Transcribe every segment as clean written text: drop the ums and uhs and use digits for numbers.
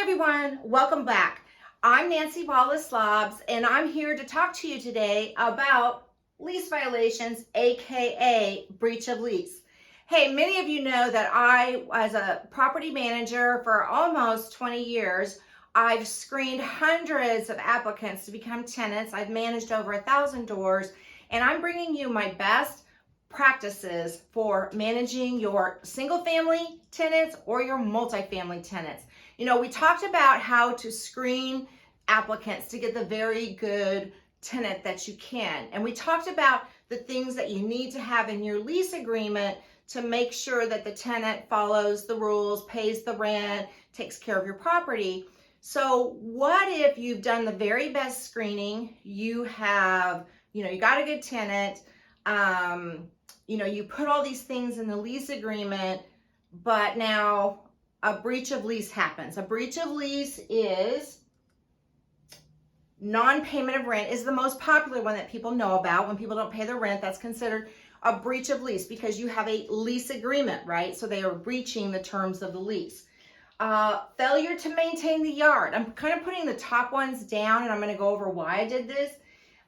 everyone, welcome back. I'm Nancy Wallace-Lobbs, and I'm here to talk to you today about lease violations, aka breach of lease. Hey, many of you know that I, as a property manager for almost 20 years, I've screened hundreds of applicants to become tenants. I've managed over 1,000 doors, and I'm bringing you my best practices for managing your single family tenants or your multifamily tenants. You know, we talked about how to screen applicants to get the very good tenant that you can. And we talked about the things that you need to have in your lease agreement to make sure that the tenant follows the rules, pays the rent, takes care of your property. So what if you've done the very best screening, you have, you got a good tenant, you put all these things in the lease agreement, but now a breach of lease happens. A breach of lease is non-payment of rent, is the most popular one that people know about. When people don't pay their rent, that's considered a breach of lease because you have a lease agreement, right? So they are breaching the terms of the lease. Failure to maintain the yard. I'm kind of putting the top ones down, and I'm going to go over why I did this.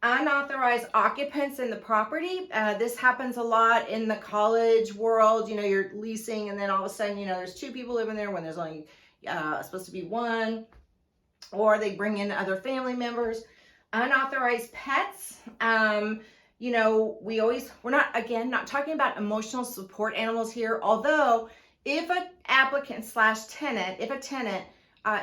Unauthorized occupants in the property. This happens a lot in the college world. You're leasing and then all of a sudden, there's two people living there when there's only supposed to be one, or they bring in other family members. Unauthorized pets. We're not talking about emotional support animals here, although if an applicant / tenant, if a tenant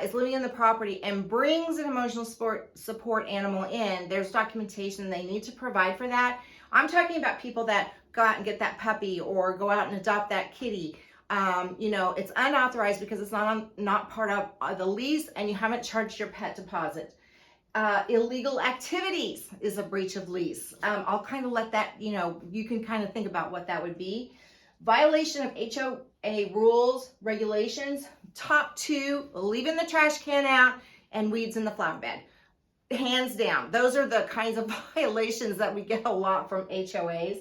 is living in the property and brings an emotional support animal in, there's documentation they need to provide for that. I'm talking about people that go out and get that puppy or go out and adopt that kitty. It's unauthorized because it's not part of the lease and you haven't charged your pet deposit. Illegal activities is a breach of lease. I'll kind of let that, you can kind of think about what that would be. Violation of HOA rules, regulations. Top two, leaving the trash can out and weeds in the flower bed. Hands down, those are the kinds of violations that we get a lot from HOAs.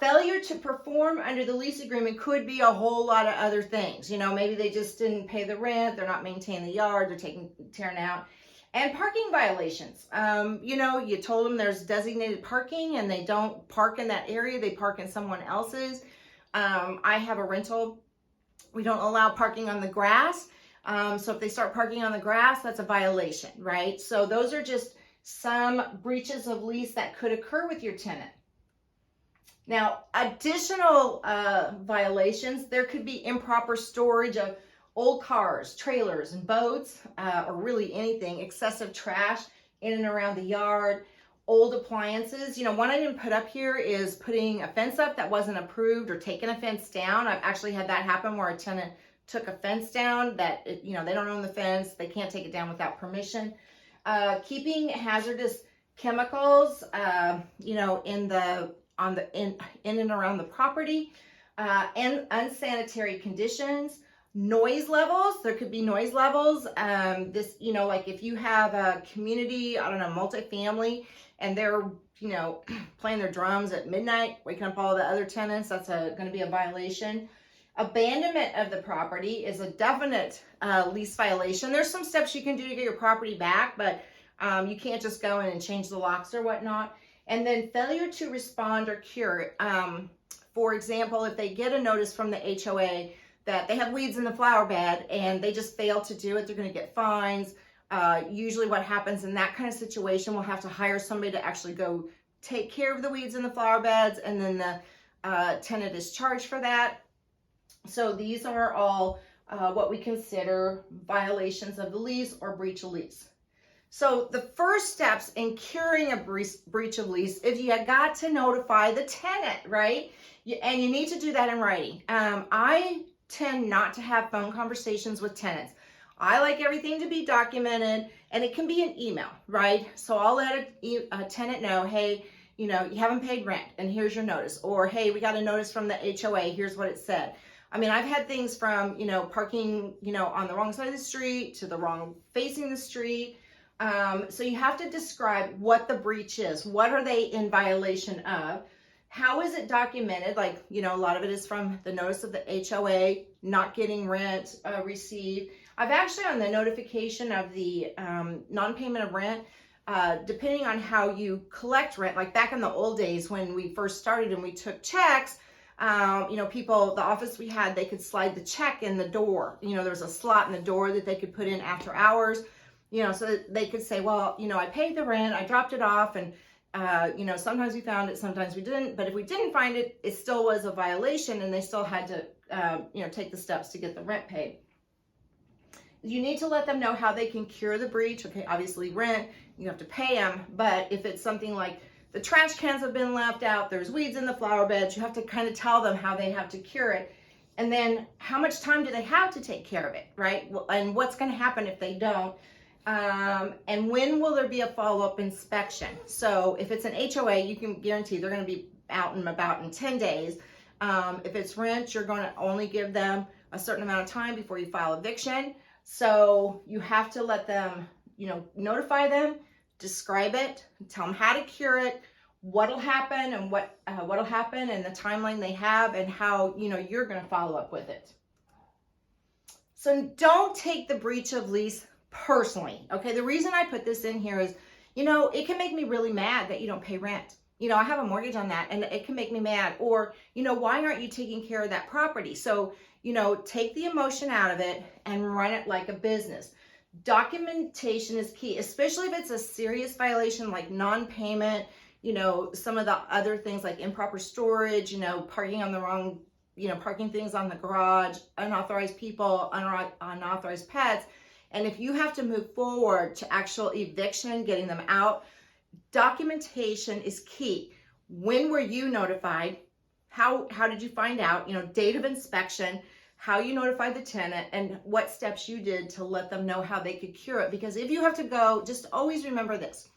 Failure to perform under the lease agreement could be a whole lot of other things. Maybe they just didn't pay the rent, they're not maintaining the yard, they're tearing out. And parking violations. You told them there's designated parking and they don't park in that area, they park in someone else's. I have a rental. We don't allow parking on the grass. So if they start parking on the grass, that's a violation, right? So those are just some breaches of lease that could occur with your tenant. Now, additional violations, there could be improper storage of old cars, trailers, and boats, or really anything, excessive trash in and around the yard, old appliances. One I didn't put up here is putting a fence up that wasn't approved or taking a fence down. I've actually had that happen where a tenant took a fence down that, they don't own the fence. They can't take it down without permission. Keeping hazardous chemicals, in and around the property, and unsanitary conditions. Noise levels, there could be noise levels. Like if you have a community, multifamily, and they're, playing their drums at midnight, waking up all the other tenants, that's going to be a violation. Abandonment of the property is a definite lease violation. There's some steps you can do to get your property back, but you can't just go in and change the locks or whatnot. And then failure to respond or cure. For example, if they get a notice from the HOA that they have weeds in the flower bed and they just fail to do it, they're going to get fines. Usually what happens in that kind of situation, we'll have to hire somebody to actually go take care of the weeds in the flower beds, and then the tenant is charged for that. So these are all what we consider violations of the lease or breach of lease. So the first steps in curing a breach of lease is you got to notify the tenant, right? And you need to do that in writing. I tend not to have phone conversations with tenants. I like everything to be documented, and it can be an email, right? So I'll let a tenant know, hey, you haven't paid rent and here's your notice. Or, hey, we got a notice from the HOA, here's what it said. I've had things from, parking, on the wrong side of the street to the wrong facing the street. So you have to describe what the breach is. What are they in violation of? How is it documented? A lot of it is from the notice of the HOA not getting rent received. I've actually, on the notification of the non-payment of rent, depending on how you collect rent, like back in the old days when we first started and we took checks, you know, people, the office we had, they could slide the check in the door. You know, there was a slot in the door that they could put in after hours, you know, so that they could say, well, you know, I paid the rent, I dropped it off, and, you know, sometimes we found it, sometimes we didn't. But if we didn't find it, it still was a violation, and they still had to, you know, take the steps to get the rent paid. You need to let them know how they can cure the breach. Okay, obviously rent, you have to pay them, but if it's something like the trash cans have been left out, there's weeds in the flower beds, you have to kind of tell them how they have to cure it. And then how much time do they have to take care of it, right? And what's going to happen if they don't? And when will there be a follow-up inspection? So if it's an HOA, you can guarantee they're going to be out and about in 10 days. If it's rent, you're going to only give them a certain amount of time before you file eviction. So you have to let them, you know, notify them, describe it, tell them how to cure it, what'll happen, and what'll happen, and the timeline they have, and how, you know, you're going to follow up with it. So don't take the breach of lease personally. Okay, the reason I put this in here is, you know, it can make me really mad that you don't pay rent. You know, I have a mortgage on that, and it can make me mad. Or, you know, why aren't you taking care of that property? So, you know, take the emotion out of it and run it like a business. Documentation is key, especially if it's a serious violation like non-payment, you know, some of the other things like improper storage, you know, parking on the wrong, you know, parking things on the garage, unauthorized people, unauthorized pets. And if you have to move forward to actual eviction, getting them out, documentation is key. When were you notified? How did you find out? You know, date of inspection, how you notified the tenant, and what steps you did to let them know how they could cure it. Because if you have to go, just always remember this.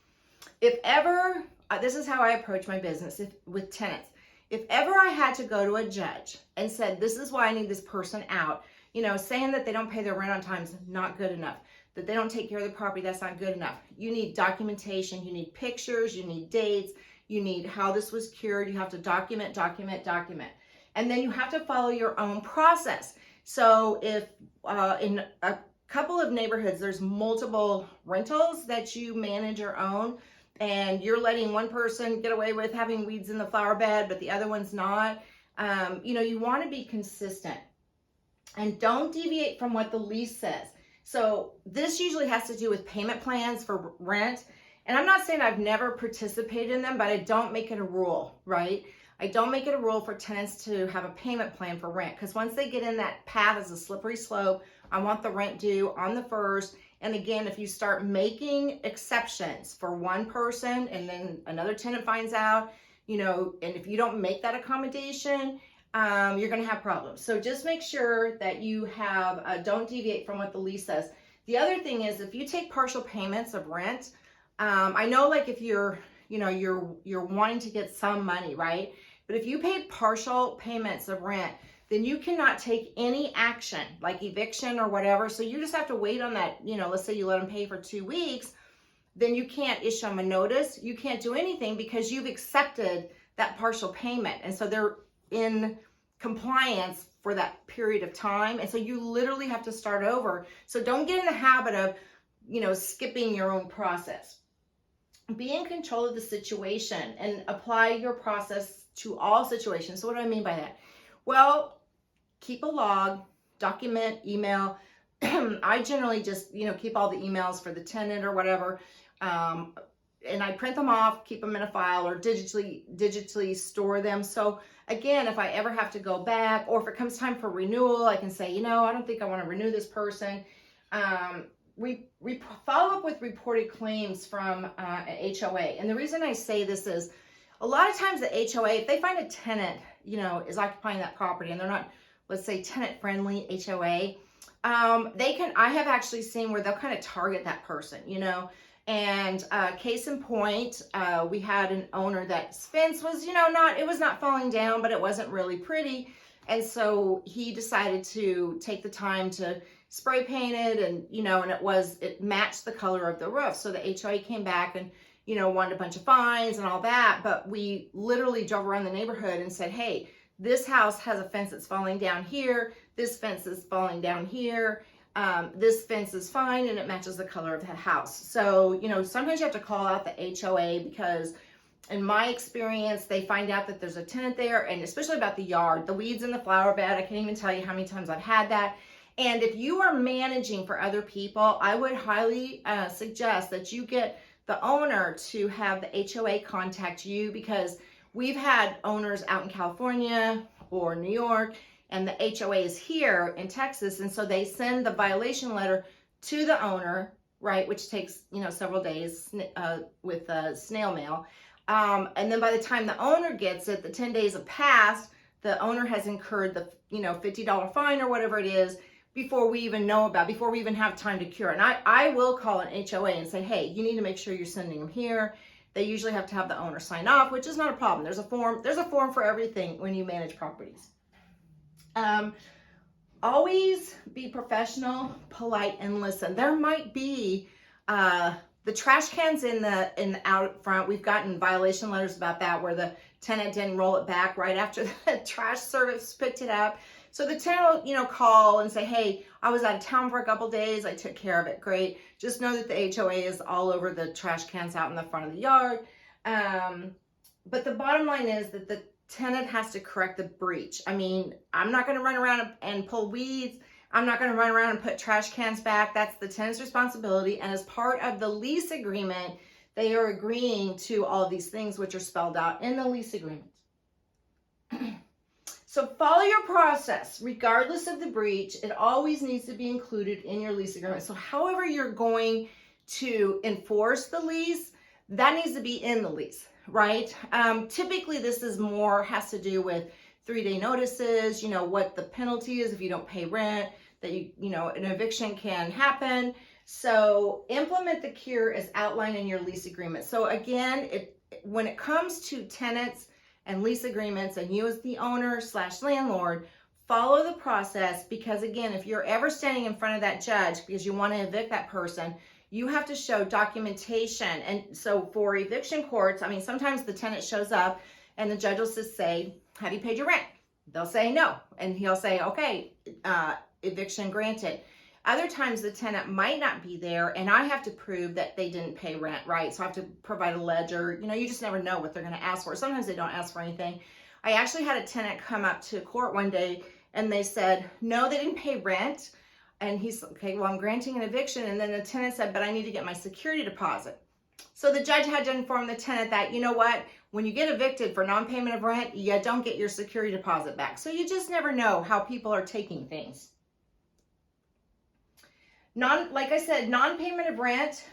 If ever, this is how I approach my business with tenants. If ever I had to go to a judge and said, this is why I need this person out, you know, saying that they don't pay their rent on time is not good enough, that they don't take care of the property, that's not good enough. You need documentation, you need pictures, you need dates, you need how this was cured. You have to document. And then you have to follow your own process. So if in a couple of neighborhoods, there's multiple rentals that you manage or own, and you're letting one person get away with having weeds in the flower bed, but the other one's not, you know, you want to be consistent and don't deviate from what the lease says. So this usually has to do with payment plans for rent. And I'm not saying I've never participated in them, but I don't make it a rule, right? I don't make it a rule for tenants to have a payment plan for rent, because once they get in that path, it's a slippery slope. I want the rent due on the 1st. And again, if you start making exceptions for one person and then another tenant finds out, you know, and if you don't make that accommodation, you're going to have problems. So just make sure that you have, don't deviate from what the lease says. The other thing is, if you take partial payments of rent, I know, like, if you're, you know, you're wanting to get some money, right? But if you paid partial payments of rent, then you cannot take any action like eviction or whatever. So you just have to wait on that, you know, let's say you let them pay for 2 weeks, then you can't issue them a notice. You can't do anything because you've accepted that partial payment. And so they're in compliance for that period of time. And so you literally have to start over. So don't get in the habit of, you know, skipping your own process. Be in control of the situation and apply your process to all situations. So what do I mean by that? Well, keep a log, document, email. I generally just, you know, keep all the emails for the tenant or whatever. And I print them off, keep them in a file, or digitally store them. So again, if I ever have to go back, or if it comes time for renewal, I can say, you know, I don't think I want to renew this person. We follow up with reported claims from HOA. And the reason I say this is, a lot of times the HOA, if they find a tenant, you know, is occupying that property and they're not, let's say, tenant friendly HOA, I have actually seen where they'll kind of target that person, you know. And case in point, we had an owner that's fence was, you know, it was not falling down, but it wasn't really pretty. And so he decided to take the time to spray paint it, and, you know, and it matched the color of the roof. So the HOA came back and, you know, wanted a bunch of fines and all that. But we literally drove around the neighborhood and said, hey, this house has a fence that's falling down here. this fence is falling down here. This fence is fine and it matches the color of the house. So, you know, sometimes you have to call out the HOA because in my experience, they find out that there's a tenant there, and especially about the yard, the weeds in the flower bed. I can't even tell you how many times I've had that. And if you are managing for other people, I would highly suggest that you get the owner to have the HOA contact you, because we've had owners out in California or New York, and the HOA is here in Texas, and so they send the violation letter to the owner, right, which takes, you know, several days with snail mail. And then by the time the owner gets it, the 10 days have passed, the owner has incurred the, you know, $50 fine or whatever it is before we even know about, before we even have time to cure. And I will call an HOA and say, hey, you need to make sure you're sending them here. They usually have to have the owner sign off, which is not a problem. There's a form for everything when you manage properties. Always be professional, polite, and listen. There might be the trash cans in the out front. We've gotten violation letters about that, where the tenant didn't roll it back right after the trash service picked it up. So the tenant will, you know, call and say, hey, I was out of town for a couple days. I took care of it. Great. Just know that the HOA is all over the trash cans out in the front of the yard. But the bottom line is that the tenant has to correct the breach. I mean, I'm not going to run around and pull weeds. I'm not going to run around and put trash cans back. That's the tenant's responsibility. And as part of the lease agreement, they are agreeing to all of these things, which are spelled out in the lease agreement. So follow your process. Regardless of the breach, it always needs to be included in your lease agreement. So however you're going to enforce the lease, that needs to be in the lease, right? Typically, this is more, has to do with 3-day notices, you know, what the penalty is if you don't pay rent, that you know, an eviction can happen. So implement the cure as outlined in your lease agreement. So again, when it comes to tenants and lease agreements, and you as the owner / landlord, follow the process, because again, if you're ever standing in front of that judge because you want to evict that person, you have to show documentation. And so for eviction courts, I mean, sometimes the tenant shows up and the judge will just say, have you paid your rent? They'll say no. And he'll say, okay, eviction granted. Other times the tenant might not be there and I have to prove that they didn't pay rent, right? So I have to provide a ledger. You know, you just never know what they're going to ask for. Sometimes they don't ask for anything. I actually had a tenant come up to court one day and they said, no, they didn't pay rent. And he's okay, well, I'm granting an eviction. And then the tenant said, but I need to get my security deposit. So the judge had to inform the tenant that, you know what, when you get evicted for non-payment of rent, you don't get your security deposit back. So you just never know how people are taking things. Like I said, non-payment of rent,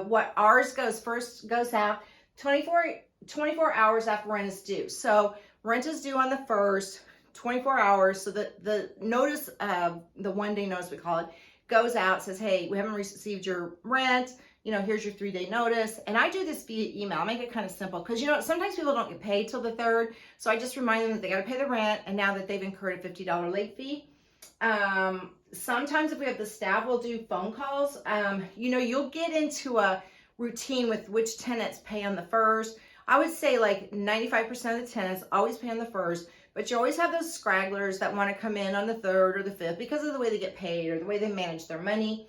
what ours goes out 24 hours after rent is due. So rent is due on the 1st, 24 hours. So the notice, the 1-day notice we call it, goes out, says, hey, we haven't received your rent. You know, here's your 3-day notice. And I do this via email. I make it kind of simple because, you know, sometimes people don't get paid till the 3rd. So I just remind them that they got to pay the rent. And now that they've incurred a $50 late fee. Sometimes if we have the staff, we'll do phone calls. You know, you'll get into a routine with which tenants pay on the 1st. I would say like 95% of the tenants always pay on the 1st, but you always have those scragglers that want to come in on the 3rd or the 5th because of the way they get paid or the way they manage their money.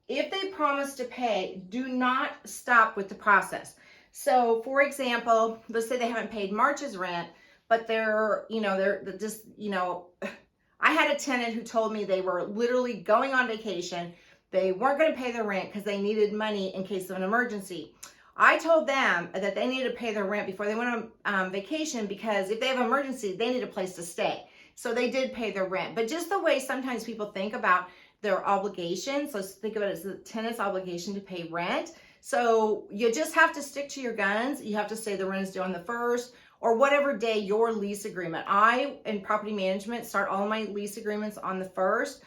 If they promise to pay, do not stop with the process. So for example, let's say they haven't paid March's rent, but they're just, you know, I had a tenant who told me they were literally going on vacation. They weren't going to pay their rent because they needed money in case of an emergency. I told them that they needed to pay their rent before they went on vacation because if they have an emergency, they need a place to stay. So they did pay their rent. But just the way sometimes people think about their obligations, let's think of it as the tenant's obligation to pay rent. So you just have to stick to your guns. You have to say the rent is due on the 1st. Or whatever day your lease agreement. I, in property management, start all my lease agreements on the 1st.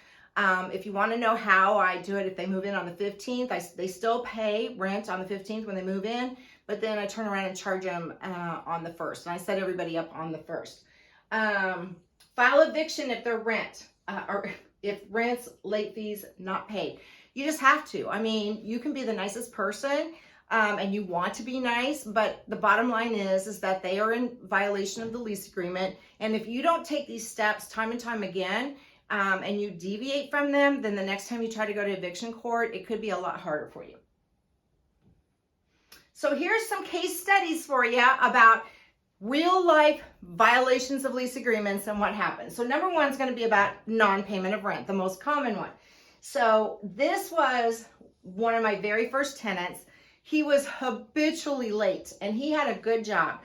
If you want to know how I do it, if they move in on the 15th, they still pay rent on the 15th when they move in, but then I turn around and charge them on the 1st. And I set everybody up on the 1st. File eviction if they're rent, or if rent's late fees not paid. You just have to. I mean, you can be the nicest person. and you want to be nice, but the bottom line is that they are in violation of the lease agreement. And if you don't take these steps time and time again, and you deviate from them, then the next time you try to go to eviction court, it could be a lot harder for you. So here's some case studies for you about real life violations of lease agreements and what happens. So number one is going to be about non-payment of rent, the most common one. So this was one of my very first tenants. He was habitually late and he had a good job.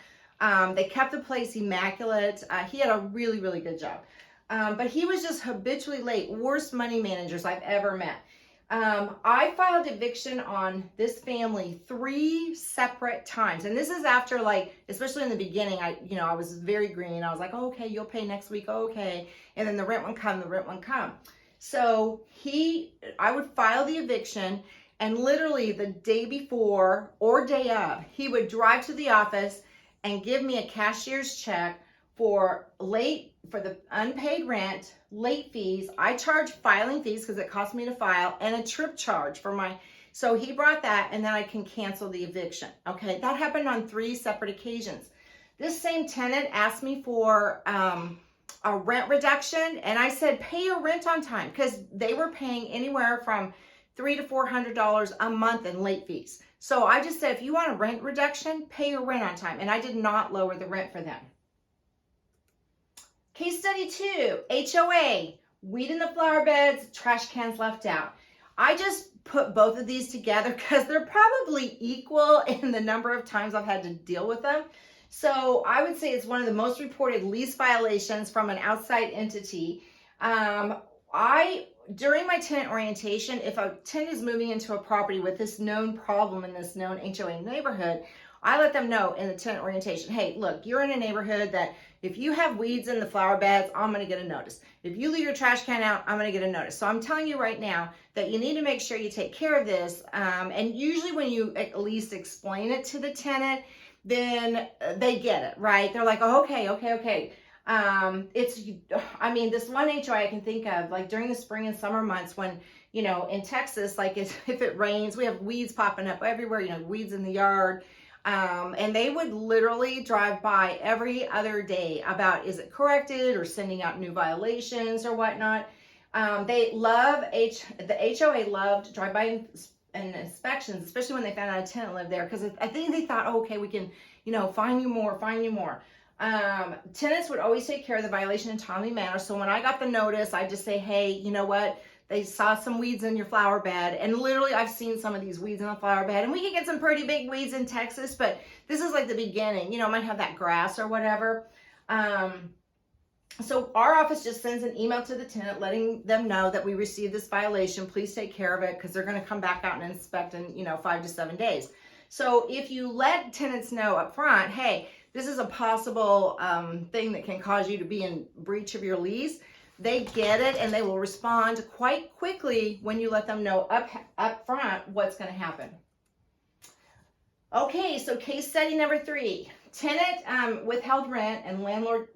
They kept the place immaculate. He had a really, really good job. But he was just habitually late. Worst money managers I've ever met. I filed eviction on this family 3 separate times. And this is after, like, especially in the beginning, I was very green. I was like, oh, okay, you'll pay next week. Oh, okay. And then the rent wouldn't come. So I would file the eviction, and literally the day before or day of, he would drive to the office and give me a cashier's check for the unpaid rent, late fees. I charge filing fees because it cost me to file, and a trip charge for so he brought that, and then I can cancel the eviction. Okay, that happened on 3 separate occasions. This same tenant asked me for a rent reduction, and I said, pay your rent on time, because they were paying anywhere from $300 to $400 a month in late fees. So I just said, if you want a rent reduction, pay your rent on time, and I did not lower the rent for them. Case study 2, HOA, weed in the flower beds, trash cans left out. I just put both of these together because they're probably equal in the number of times I've had to deal with them. So I would say it's one of the most reported lease violations from an outside entity. During my tenant orientation, if a tenant is moving into a property with this known problem in this known HOA neighborhood, I let them know in the tenant orientation, hey, look, you're in a neighborhood that if you have weeds in the flower beds, I'm going to get a notice. If you leave your trash can out, I'm going to get a notice. So I'm telling you right now that you need to make sure you take care of this. And usually when you at least explain it to the tenant, then they get it, right? They're like, oh, okay. This one HOA I can think of, like during the spring and summer months when, in Texas, like if it rains, we have weeds popping up everywhere, weeds in the yard. And they would literally drive by every other day about, is it corrected, or sending out new violations or whatnot. The HOA loved drive-by and inspections, especially when they found out a tenant lived there, because I think they thought, oh, okay, we can, find you more. Tenants would always take care of the violation in a timely manner. So when I got the notice, I just say, hey, you know what? They saw some weeds in your flower bed. And literally, I've seen some of these weeds in the flower bed. And we can get some pretty big weeds in Texas, but this is like the beginning. Might have that grass or whatever. So our office just sends an email to the tenant letting them know that we received this violation. Please take care of it, because they're going to come back out and inspect in 5 to 7 days. So if you let tenants know up front, hey, this is a possible thing that can cause you to be in breach of your lease, they get it, and they will respond quite quickly when you let them know up front what's going to happen. Okay, so case study number 3. Tenant withheld rent and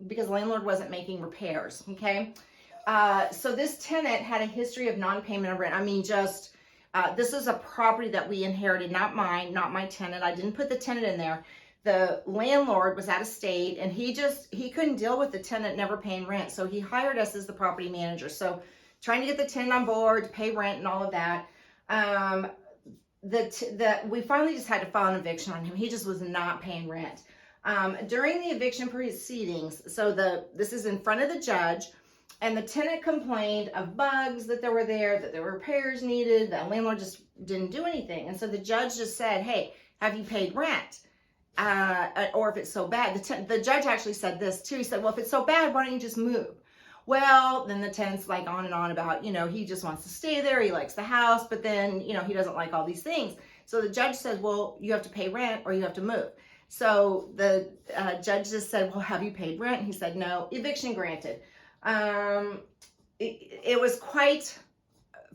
because landlord wasn't making repairs, okay? So this tenant had a history of non-payment of rent. This is a property that we inherited, not mine, not my tenant. I didn't put the tenant in there. The landlord was out of state, and he couldn't deal with the tenant never paying rent. So he hired us as the property manager. So trying to get the tenant on board, to pay rent and all of that. We finally just had to file an eviction on him. He just was not paying rent. During the eviction proceedings, this is in front of the judge, and the tenant complained of bugs that were there, that there were repairs needed. The landlord just didn't do anything. And so the judge just said, hey, have you paid rent? Or if it's so bad, the judge actually said this too. He said, well, if it's so bad, why don't you just move? Well, then the tenant's like on and on about, he just wants to stay there. He likes the house, but then, he doesn't like all these things. So the judge said, well, you have to pay rent or you have to move. So the judge just said, well, have you paid rent? He said, no. Eviction granted. It was quite,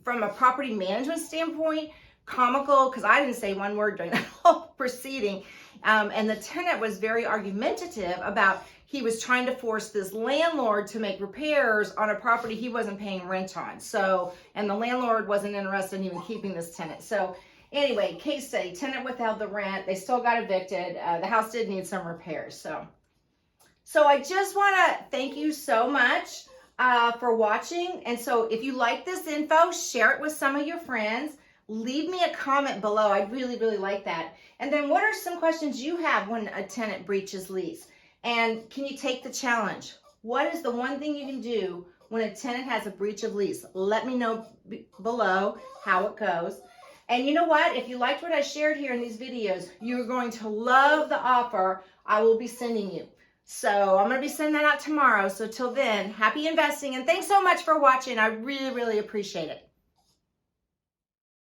from a property management standpoint, comical, because I didn't say one word during that whole proceeding. And the tenant was very argumentative about, he was trying to force this landlord to make repairs on a property he wasn't paying rent on. So, and the landlord wasn't interested in even keeping this tenant. So Anyway, case study, tenant withheld the rent. They still got evicted. The house did need some repairs. So I just want to thank you so much for watching. And so if you like this info, share it with some of your friends. Leave me a comment below. I'd really, really like that. And then what are some questions you have when a tenant breaches lease? And can you take the challenge? What is the one thing you can do when a tenant has a breach of lease? Let me know below how it goes. And you know what? If you liked what I shared here in these videos, you're going to love the offer I will be sending you. So I'm going to be sending that out tomorrow. So till then, happy investing. And thanks so much for watching. I really, really appreciate it.